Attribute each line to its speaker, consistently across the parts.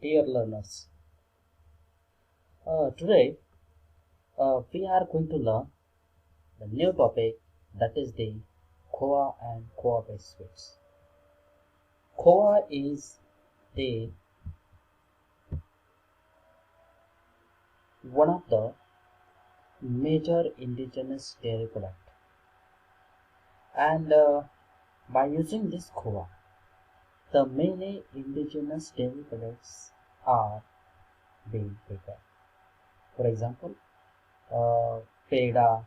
Speaker 1: dear learners. Today we are going to learn the new topic, that is the Khoa and Khoa based sweets. Khoa is the one of the major indigenous dairy product, and by using this Khoa, the many indigenous dairy products are being prepared. For example, peda,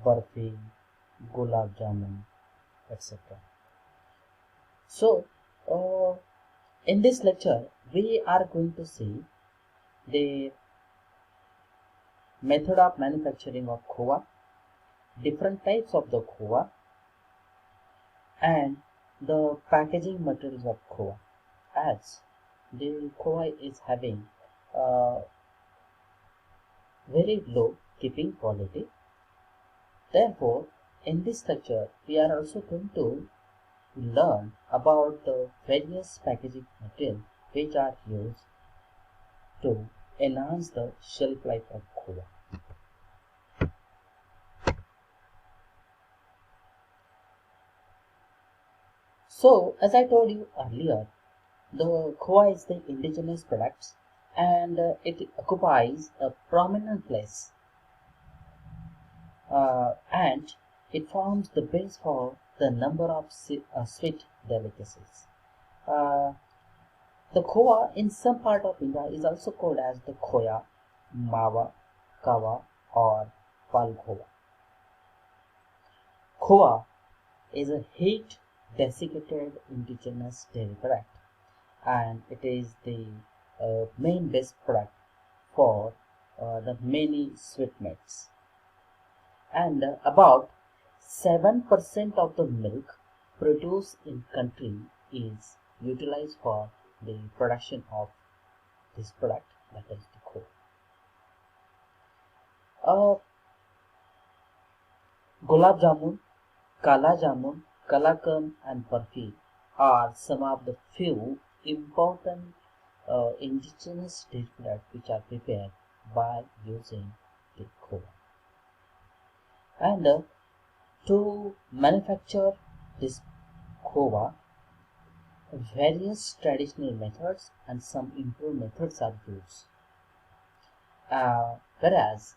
Speaker 1: barfi, gulab jamun, etc. So, in this lecture, we are going to see the method of manufacturing of Khoa, different types of the Khoa, and the packaging materials of Khoa, as the Khoa is having very low keeping quality. Therefore, in this lecture, we are also going to learn about the various packaging materials which are used to enhance the shelf life of Khoa. So, as I told you earlier, the Khoa is the indigenous product, and it occupies a prominent place, and it forms the base for the number of sweet delicacies. The Khoa in some part of India is also called as the Khoya, Mawa, Kawa, or Palkhova. Khoa is a heat desiccated indigenous dairy product, and it is the main base product for the many sweetmeats. And about 7% of the milk produced in country is utilized for the production of this product, that is the Khoa. Gulab jamun, kala jamun, kalakand, and barfi are some of the few important indigenous dairy products which are prepared by using the Khoa. And to manufacture this Khoa, various traditional methods and some improved methods are used. Whereas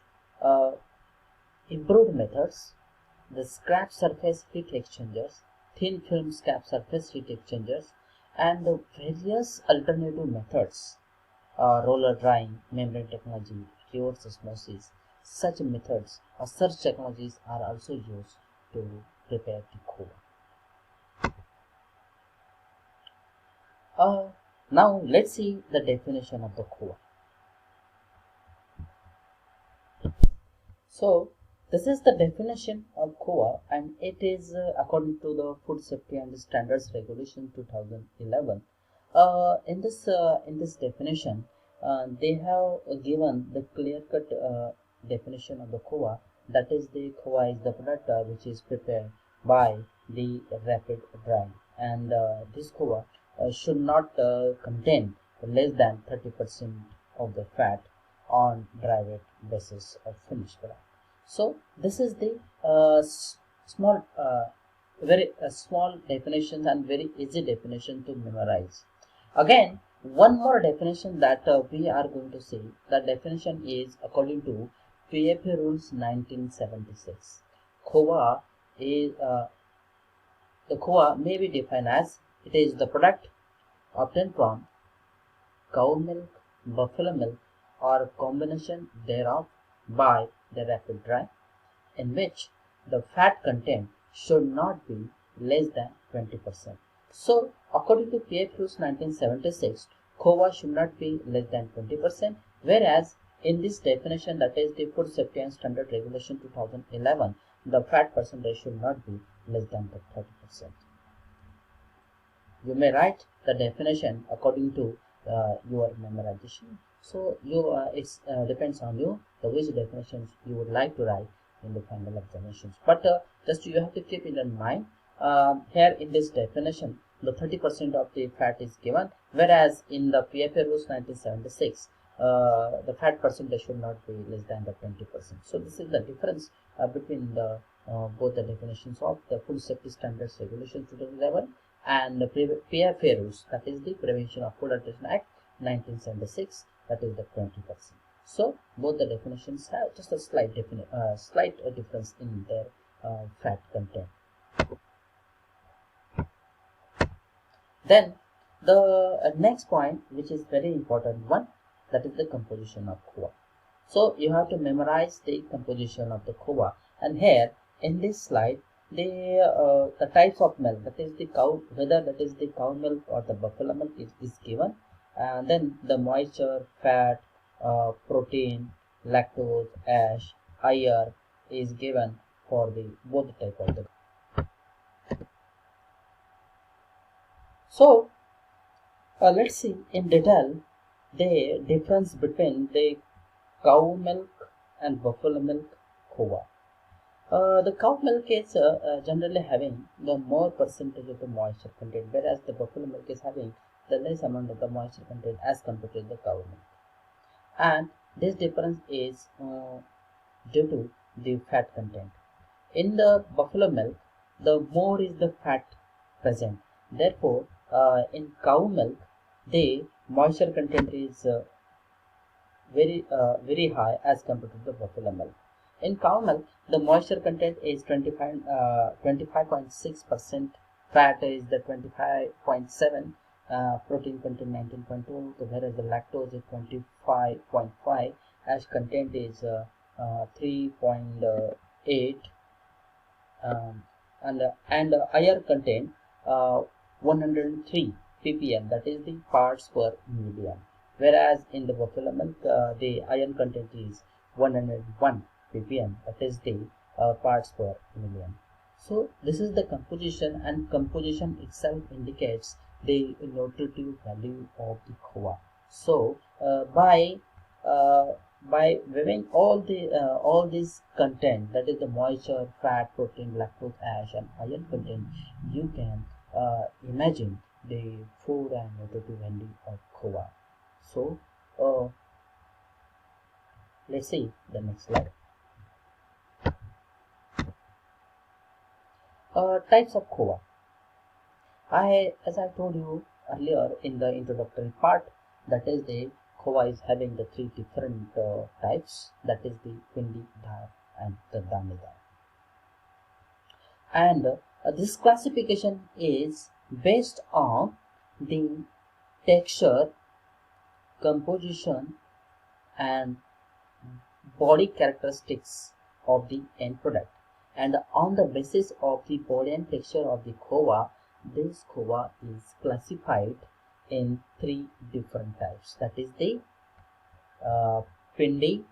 Speaker 1: improved methods, the scrap surface heat exchangers, thin film scrap surface heat exchangers, and the various alternative methods, roller drying, membrane technology, reverse osmosis, such methods or such technologies are also used to prepare the Khoa. Now let's see the definition of the Khoa. So this is the definition of Khoa, and it is according to the Food Safety and Standards Regulation 2011. In this definition, they have given the clear-cut definition of the Khoa. That is, the Khoa is the product which is prepared by the rapid drying, and this Khoa should not contain less than 30% of the fat on dry weight basis of finished product. So this is the very small definitions and very easy definition to memorize. Again, one more definition that we are going to see. The definition is according to PAP rules 1976. Khoa is the Khoa may be defined as it is the product obtained from cow milk, buffalo milk, or a combination thereof by the rapid dry, in which the fat content should not be less than 20%. So, according to PAP rules 1976, Khoa should not be less than 20%, whereas in this definition, that is the Food Safety and Standard Regulation 2011, the fat percentage should not be less than 30%. You may write the definition according to your memorization. So it depends on you the which definitions you would like to write in the final examinations. But just you have to keep it in mind. Here in this definition, the 30% of the fat is given, whereas in the PFA rules 1976 the fat percentage should not be less than the 20%. So this is the difference between the both the definitions of the Food Safety Standards Regulation 2011 and the PFA rules, that is the Prevention of Food Adulteration Act 1976, that is the 20%. So both the definitions have just a slight difference in their fat content. Then the next point, which is very important one, that is the composition of Khoa. So you have to memorize the composition of the Khoa, and here in this slide the types of milk, that is the cow, whether that is the cow milk or the buffalo milk is given, and then the moisture, fat, protein, lactose, ash, iron is given for the both type of the. So let's see in detail the difference between the cow milk and buffalo milk Khoa. The cow milk is generally having the more percentage of the moisture content, whereas the buffalo milk is having the less amount of the moisture content as compared to the cow milk. And this difference is due to the fat content. In the buffalo milk, the more is the fat present. Therefore, in cow milk, the moisture content is very high as compared to the buffalo milk. In cow milk, the moisture content is 25.6%, fat is the 25.7%, protein content 19.2%, whereas the lactose is 25.5%, ash content is 3.8%, and iron content 103 ppm, that is the parts per million, whereas in the buffalo milk the iron content is 101 ppm, that is the parts per million. So this is the composition, and composition itself indicates the nutritive value of the Khoa. So by weighing all this content, that is the moisture, fat, protein, lactose, ash, and iron content, you can imagine the food and nutritive value of Khoa. So let's see the next slide. Types of Khoa. As I told you earlier in the introductory part, that is the Khoa is having the three different types, that is the Pindi, Dhar, and the Danida. And this classification is based on the texture, composition, and body characteristics of the end product. And on the basis of the body and texture of the Khoa, this Khoa is classified in three different types, that is the Pindi,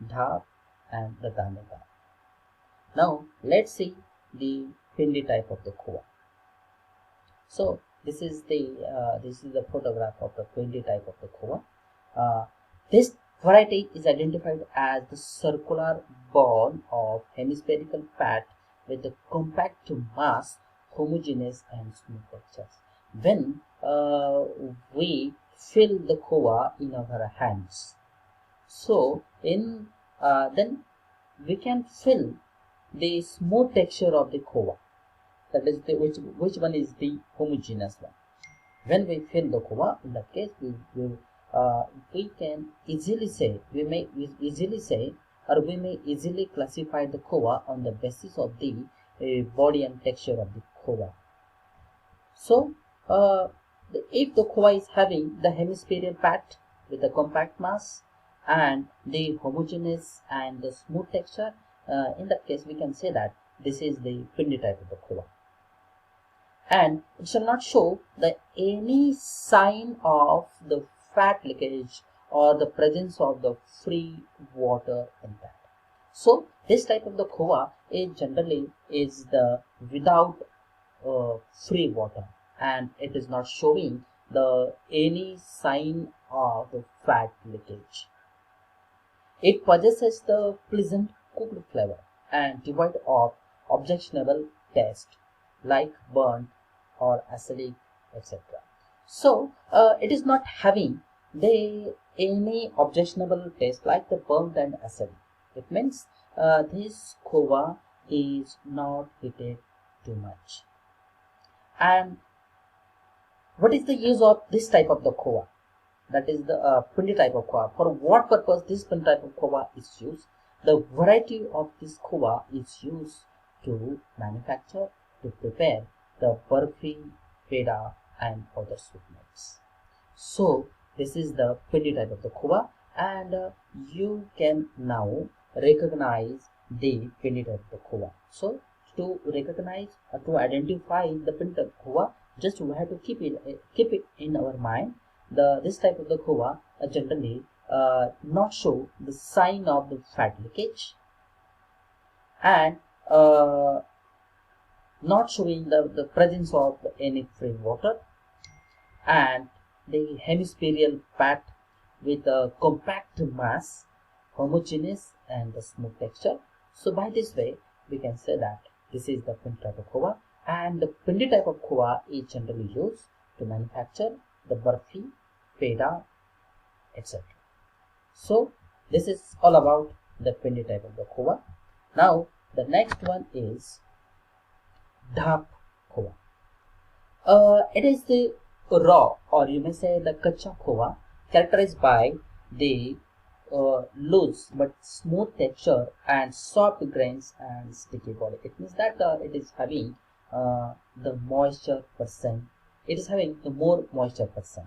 Speaker 1: Dhar, and the Danida. Now let's see the Pindi type of the Khoa. So this is the photograph of the Pindi type of the Khoa. This variety is identified as the circular ball of hemispherical fat with the compact mass, homogeneous and smooth textures. When we fill the Khoa in our hands, so then we can feel the smooth texture of the Khoa, that is the which one is the homogeneous one. When we fill the Khoa, in that case we can easily say, we may easily classify the Khoa on the basis of the body and texture of the Khoa. So if the Khoa is having the hemispherical fat with the compact mass and the homogeneous and the smooth texture, in that case we can say that this is the Pindi type of the Khoa. And it shall not show any sign of the fat leakage or the presence of the free water in that. So this type of the Khoa is generally the without free water, and it is not showing any sign of the fat leakage. It possesses the pleasant cooked flavor and devoid of objectionable taste like burnt or acidic etc. So it is not having any objectionable taste like the burnt and acid. It means this Khoa is not heated too much. And what is the use of this type of the Khoa? That is the Pindi type of Khoa. For what purpose this Pindi type of Khoa is used? The variety of this Khoa is used to manufacture, to prepare the burfi, peda and other sweetmeats. So this is the Pindi type of the Khoa, and you can now recognize the Pindi type of the Khoa. So to recognize to identify the Pindi type of Khoa, just we have to keep it in our mind. This type of the Khoa generally not show the sign of the fat leakage, and not showing the presence of any free water, and the hemispherical fat with a compact mass, homogeneous and smooth texture. So by this way we can say that this is the Pindi type of Khoa, and the Pindi type of Khoa is generally used to manufacture the burfi, peda, etc. So this is all about the Pindi type of the Khoa. Now the next one is Dhap Khoa. It is the raw, or you may say the kacha Khoa, characterized by the loose but smooth texture and soft grains and sticky body. It means that it is having the moisture percent. It is having the more moisture percent,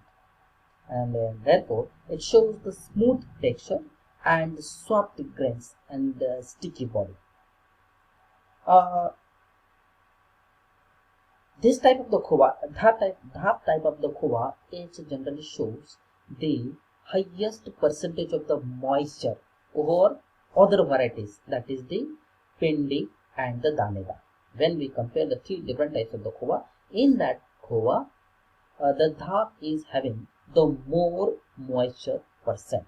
Speaker 1: and therefore it shows the smooth texture and soft grains and sticky body. This type of the Khoa, Dhap type of the Khoa, it generally shows the highest percentage of the moisture over other varieties, that is the Pindi and the Danida. When we compare the three different types of the Khoa, in that Khoa, the Dhap is having the more moisture percent,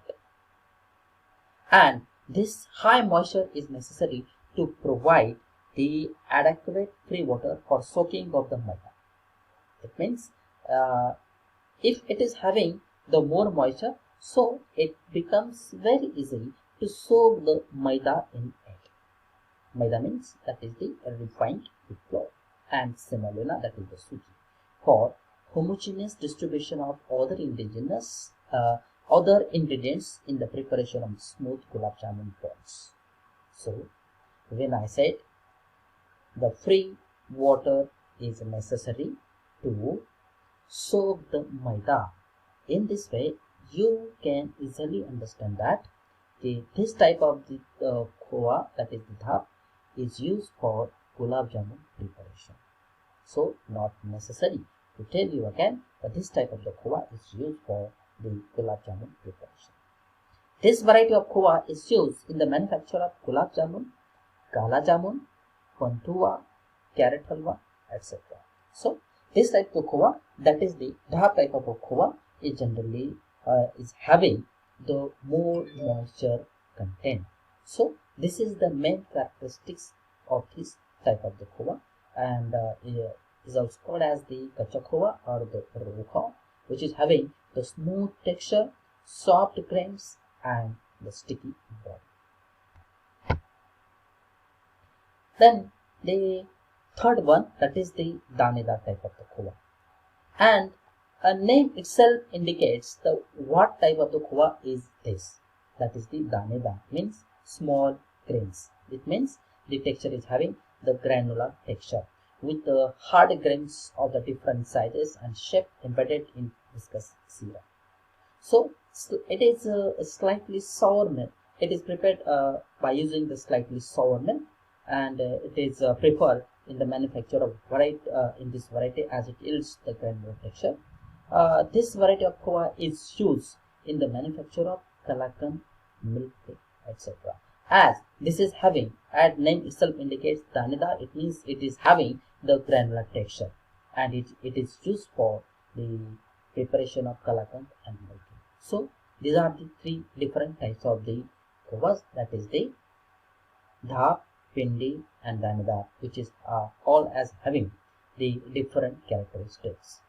Speaker 1: and this high moisture is necessary to provide the adequate free water for soaking of the maida. It means if it is having the more moisture, so it becomes very easy to soak the maida in it. Maida means that is the refined wheat flour, and semolina, that is the suji, for homogeneous distribution of other ingredients in the preparation of smooth gulab jamun balls. So when I said the free water is necessary to soak the maida, in this way you can easily understand that this type of the Khoa, that is the Dhap, is used for gulab jamun preparation. So not necessary to tell you again that this type of the Khoa is used for the gulab jamun preparation. This variety of Khoa is used in the manufacture of gulab jamun, kala jamun, pantua, carrot halwa, etc. So this type of Khoa, that is the Dhap type of Khoa, is generally is having the more moisture content. So this is the main characteristics of this type of the Khoa, and it is also called as the kacha Khoa or the raw Khoa, which is having the smooth texture, soft grains and the sticky body. Then the third one, that is the Danida type of the Khoa, and a name itself indicates the what type of the Khoa is this. That is the Danida, means small grains. It means the texture is having the granular texture with the hard grains of the different sizes and shape embedded in viscous syrup. So it is a slightly sour milk. It is prepared by using the slightly sour milk, and it is preferred in the manufacture of in this variety as it yields the granular texture. This variety of Khoa is used in the manufacture of kalakand, milk cake, etc. As this is having, as name itself indicates, Danida, it means it is having the granular texture, and it is used for the preparation of kalakand and milk cake. So these are the three different types of the Khoas, that is the Dhap, Pindi and Danida, which is all as having the different characteristics.